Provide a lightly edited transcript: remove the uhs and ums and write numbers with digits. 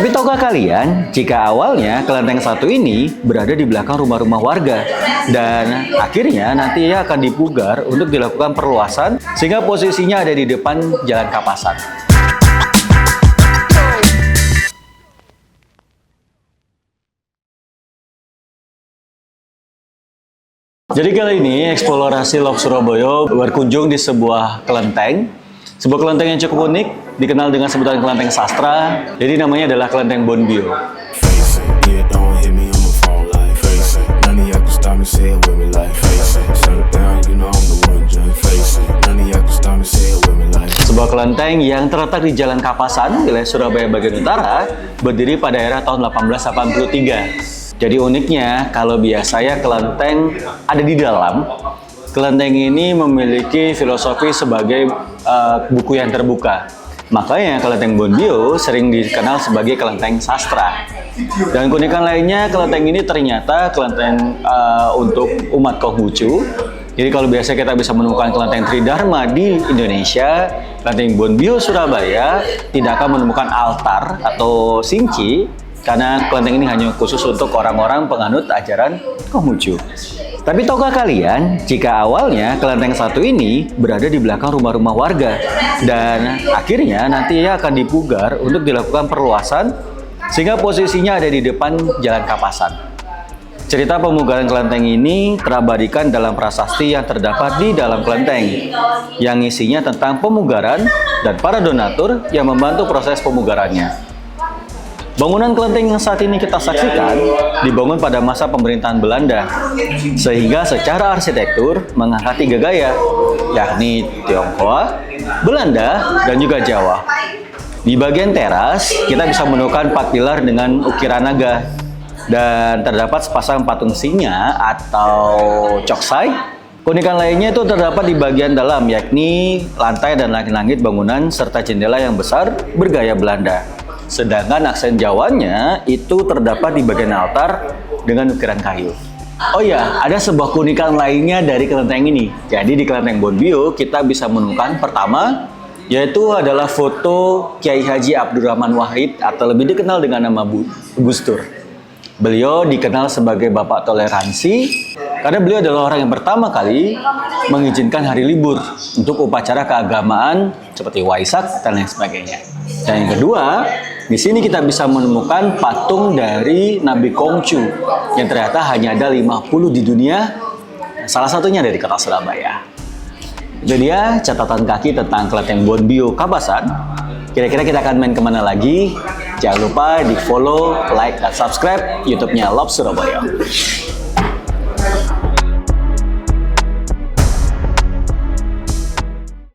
Tapi tahukah kalian, jika awalnya kelenteng satu ini berada di belakang rumah-rumah warga dan akhirnya nanti ia akan dipugar untuk dilakukan perluasan sehingga posisinya ada di depan Jalan Kapasan. Jadi kali ini eksplorasi Lop Surabaya berkunjung di sebuah kelenteng. Sebuah kelenteng yang cukup unik, dikenal dengan sebutan kelenteng sastra. Jadi namanya adalah Kelenteng Bonbio. Sebuah kelenteng yang terletak di Jalan Kapasan, wilayah Surabaya bagian utara, berdiri pada era tahun 1883. Jadi uniknya, kalau biasanya kelenteng ada di dalam, kelenteng ini memiliki filosofi sebagai buku yang terbuka. Makanya kelenteng Bonbio sering dikenal sebagai kelenteng sastra. Dan keunikan lainnya, kelenteng ini ternyata kelenteng untuk umat Konghucu. Jadi kalau biasa kita bisa menemukan kelenteng Tridharma di Indonesia, kelenteng Bonbio Surabaya tidak akan menemukan altar atau sinci, karena kelenteng ini hanya khusus untuk orang-orang penganut ajaran Konghucu. Tapi tahukah kalian, jika awalnya kelenteng satu ini berada di belakang rumah-rumah warga dan akhirnya nanti ia akan dipugar untuk dilakukan perluasan sehingga posisinya ada di depan Jalan Kapasan. Cerita pemugaran kelenteng ini terabadikan dalam prasasti yang terdapat di dalam kelenteng yang isinya tentang pemugaran dan para donatur yang membantu proses pemugarannya. Bangunan kelenteng yang saat ini kita saksikan dibangun pada masa pemerintahan Belanda, sehingga secara arsitektur mengangkat 3 gaya, yakni Tionghoa, Belanda, dan juga Jawa. Di bagian teras, kita bisa menemukan 4 pilar dengan ukiran naga, dan terdapat sepasang patung singa atau coksai. Keunikan lainnya itu terdapat di bagian dalam, yakni lantai dan langit-langit bangunan serta jendela yang besar bergaya Belanda. Sedangkan aksen Jawanya itu terdapat di bagian altar dengan ukiran kayu. Oh ya, ada sebuah keunikan lainnya dari kelenteng ini. Jadi di Kelenteng Bonbio kita bisa menemukan pertama, yaitu adalah foto Kiai Haji Abdurrahman Wahid atau lebih dikenal dengan nama Gus Dur. Beliau dikenal sebagai Bapak Toleransi karena beliau adalah orang yang pertama kali mengizinkan hari libur untuk upacara keagamaan seperti Waisak dan lain sebagainya. Dan yang kedua, di sini kita bisa menemukan patung dari Nabi Konghucu yang ternyata hanya ada 50 di dunia, salah satunya dari kota Surabaya. Itu dia catatan kaki tentang Kelenteng Bonbio Kapasan. Kira-kira kita akan main kemana lagi? Jangan lupa di follow, like, dan subscribe YouTube-nya Lop Surabaya.